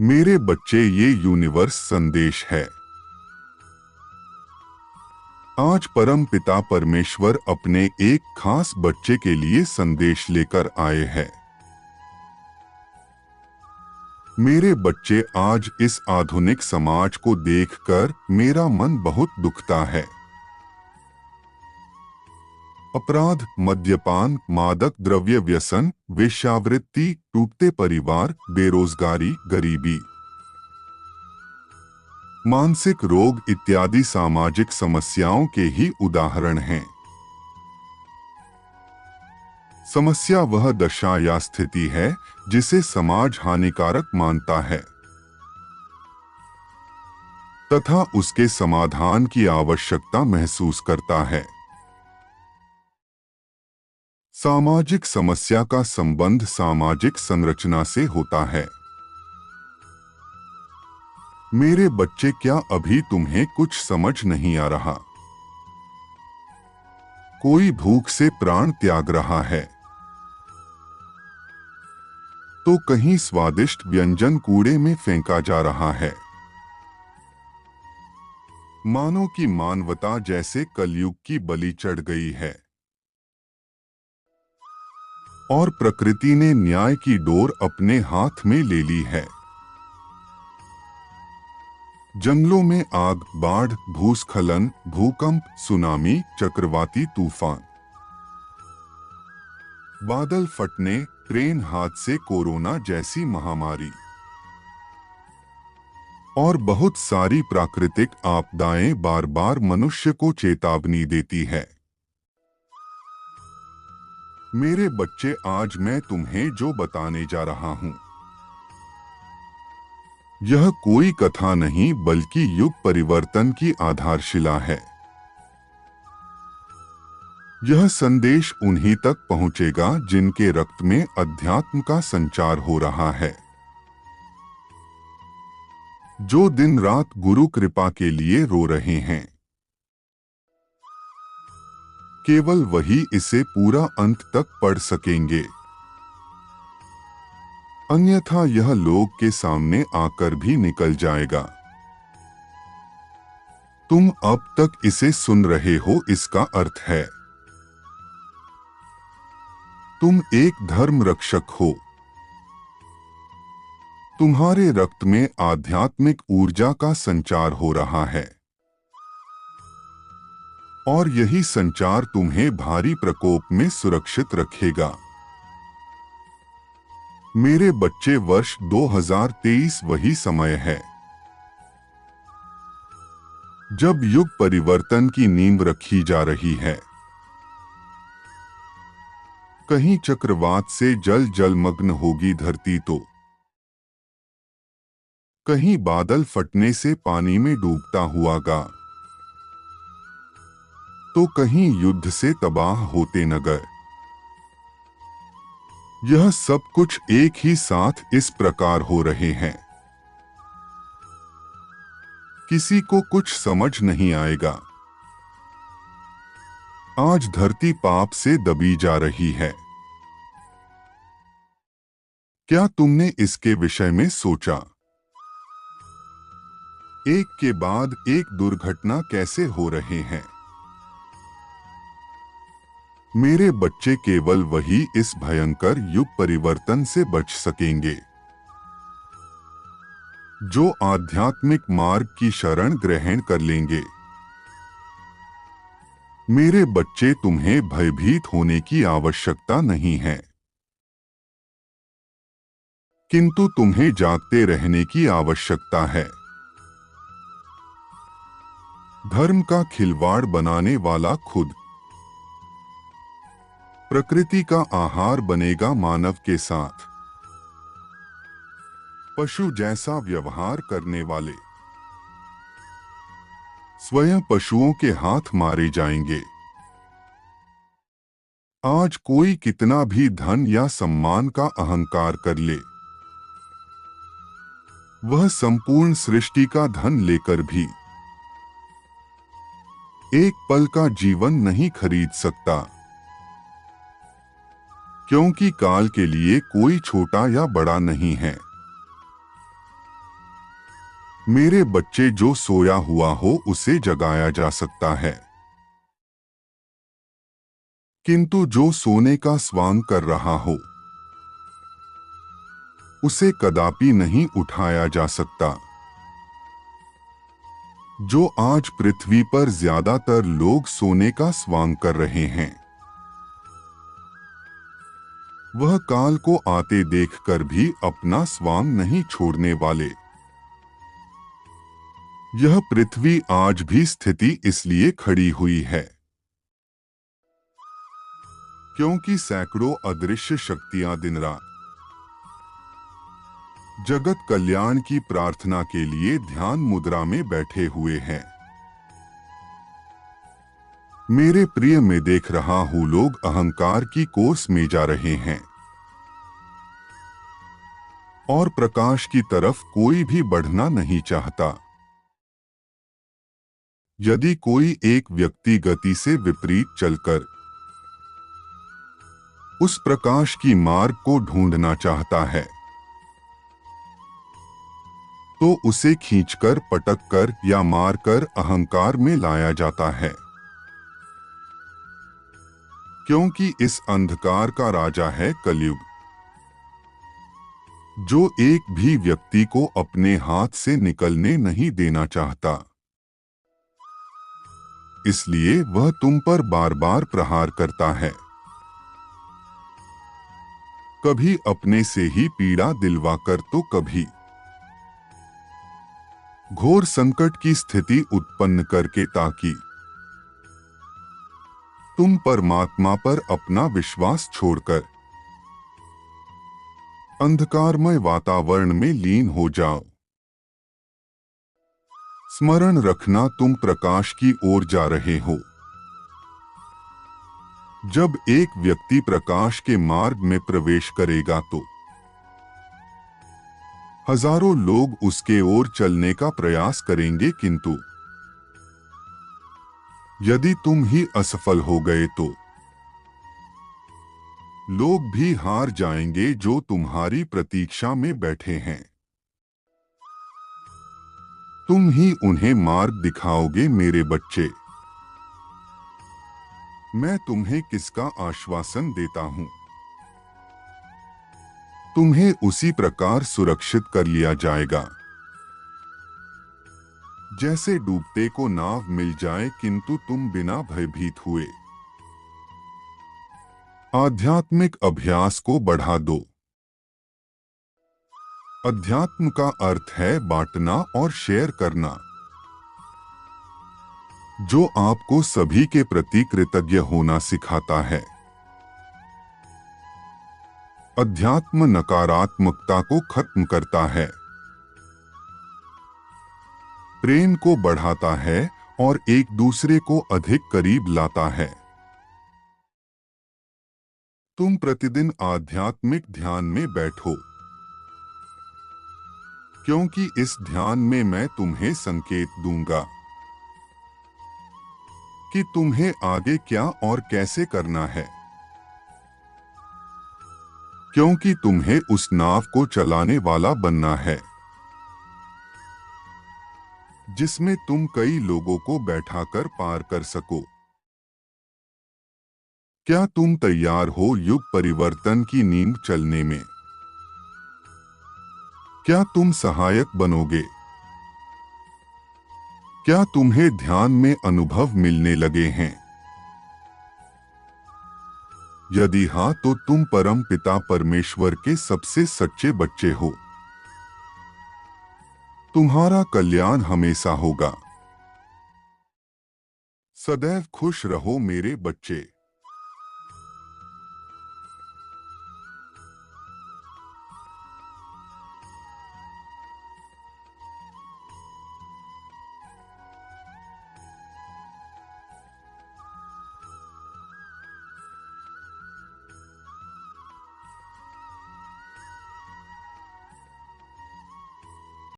मेरे बच्चे, ये यूनिवर्स संदेश है। आज परम पिता परमेश्वर अपने एक खास बच्चे के लिए संदेश लेकर आए हैं। मेरे बच्चे, आज इस आधुनिक समाज को देखकर मेरा मन बहुत दुखता है। अपराध, मद्यपान, मादक द्रव्य व्यसन, वेश्यावृत्ति, टूटते परिवार, बेरोजगारी, गरीबी, मानसिक रोग इत्यादि सामाजिक समस्याओं के ही उदाहरण हैं। समस्या वह दशा या स्थिति है जिसे समाज हानिकारक मानता है तथा उसके समाधान की आवश्यकता महसूस करता है। सामाजिक समस्या का संबंध सामाजिक संरचना से होता है। मेरे बच्चे, क्या अभी तुम्हें कुछ समझ नहीं आ रहा? कोई भूख से प्राण त्याग रहा है तो कहीं स्वादिष्ट व्यंजन कूड़े में फेंका जा रहा है। मानो कि मानवता जैसे कलयुग की बलि चढ़ गई है और प्रकृति ने न्याय की डोर अपने हाथ में ले ली है। जंगलों में आग, बाढ़, भूस्खलन, भूकंप, सुनामी, चक्रवाती तूफान, बादल फटने, ट्रेन हादसे, कोरोना जैसी महामारी और बहुत सारी प्राकृतिक आपदाएं बार बार मनुष्य को चेतावनी देती है। मेरे बच्चे, आज मैं तुम्हें जो बताने जा रहा हूं, यह कोई कथा नहीं बल्कि युग परिवर्तन की आधारशिला है। यह संदेश उन्हीं तक पहुंचेगा जिनके रक्त में अध्यात्म का संचार हो रहा है, जो दिन रात गुरु कृपा के लिए रो रहे हैं। केवल वही इसे पूरा अंत तक पढ़ सकेंगे, अन्यथा यह लोग के सामने आकर भी निकल जाएगा। तुम अब तक इसे सुन रहे हो, इसका अर्थ है तुम एक धर्म रक्षक हो। तुम्हारे रक्त में आध्यात्मिक ऊर्जा का संचार हो रहा है और यही संचार तुम्हें भारी प्रकोप में सुरक्षित रखेगा। मेरे बच्चे, वर्ष 2023 वही समय है जब युग परिवर्तन की नींव रखी जा रही है। कहीं चक्रवात से जलमग्न होगी धरती तो कहीं बादल फटने से पानी में डूबता हुआ गा, तो कहीं युद्ध से तबाह होते नगर। यह सब कुछ एक ही साथ इस प्रकार हो रहे हैं, किसी को कुछ समझ नहीं आएगा। आज धरती पाप से दबी जा रही है। क्या तुमने इसके विषय में सोचा? एक के बाद एक दुर्घटना कैसे हो रहे हैं। मेरे बच्चे, केवल वही इस भयंकर युग परिवर्तन से बच सकेंगे जो आध्यात्मिक मार्ग की शरण ग्रहण कर लेंगे। मेरे बच्चे, तुम्हें भयभीत होने की आवश्यकता नहीं है, किंतु तुम्हें जागते रहने की आवश्यकता है। धर्म का खिलवाड़ बनाने वाला खुद प्रकृति का आहार बनेगा मानव के साथ। पशु जैसा व्यवहार करने वाले स्वयं पशुओं के हाथ मारे जाएंगे। आज कोई कितना भी धन या सम्मान का अहंकार कर ले, वह संपूर्ण सृष्टि का धन लेकर भी एक पल का जीवन नहीं खरीद सकता, क्योंकि काल के लिए कोई छोटा या बड़ा नहीं है। मेरे बच्चे, जो सोया हुआ हो उसे जगाया जा सकता है, किंतु जो सोने का स्वांग कर रहा हो उसे कदापि नहीं उठाया जा सकता। जो आज पृथ्वी पर ज्यादातर लोग सोने का स्वांग कर रहे हैं, वह काल को आते देखकर भी अपना स्वांग नहीं छोड़ने वाले। यह पृथ्वी आज भी स्थिति इसलिए खड़ी हुई है क्योंकि सैकड़ों अदृश्य शक्तियां दिन रात जगत कल्याण की प्रार्थना के लिए ध्यान मुद्रा में बैठे हुए हैं। मेरे प्रिय, मैं देख रहा हूं लोग अहंकार की कोर्स में जा रहे हैं और प्रकाश की तरफ कोई भी बढ़ना नहीं चाहता। यदि कोई एक व्यक्ति गति से विपरीत चलकर उस प्रकाश की मार्ग को ढूंढना चाहता है तो उसे खींचकर, पटककर या मारकर अहंकार में लाया जाता है, क्योंकि इस अंधकार का राजा है कलयुग, जो एक भी व्यक्ति को अपने हाथ से निकलने नहीं देना चाहता। इसलिए वह तुम पर बार बार प्रहार करता है, कभी अपने से ही पीड़ा दिलवाकर तो कभी घोर संकट की स्थिति उत्पन्न करके, ताकि तुम परमात्मा पर अपना विश्वास छोड़कर अंधकारमय वातावरण में लीन हो जाओ। स्मरण रखना, तुम प्रकाश की ओर जा रहे हो। जब एक व्यक्ति प्रकाश के मार्ग में प्रवेश करेगा तो हजारों लोग उसके ओर चलने का प्रयास करेंगे, किंतु यदि तुम ही असफल हो गए तो लोग भी हार जाएंगे जो तुम्हारी प्रतीक्षा में बैठे हैं। तुम ही उन्हें मार्ग दिखाओगे मेरे बच्चे। मैं तुम्हें किसका आश्वासन देता हूं, तुम्हें उसी प्रकार सुरक्षित कर लिया जाएगा जैसे डूबते को नाव मिल जाए, किंतु तुम बिना भयभीत हुए आध्यात्मिक अभ्यास को बढ़ा दो। अध्यात्म का अर्थ है बांटना और शेयर करना, जो आपको सभी के प्रति कृतज्ञ होना सिखाता है। अध्यात्म नकारात्मकता को खत्म करता है, प्रेम को बढ़ाता है और एक दूसरे को अधिक करीब लाता है। तुम प्रतिदिन आध्यात्मिक ध्यान में बैठो, क्योंकि इस ध्यान में मैं तुम्हें संकेत दूंगा कि तुम्हें आगे क्या और कैसे करना है, क्योंकि तुम्हें उस नाव को चलाने वाला बनना है जिसमें तुम कई लोगों को बैठाकर पार कर सको। क्या तुम तैयार हो युग परिवर्तन की नींव चलने में? क्या तुम सहायक बनोगे? क्या तुम्हें ध्यान में अनुभव मिलने लगे हैं? यदि हाँ, तो तुम परम पिता परमेश्वर के सबसे सच्चे बच्चे हो। तुम्हारा कल्याण हमेशा होगा। सदैव खुश रहो मेरे बच्चे।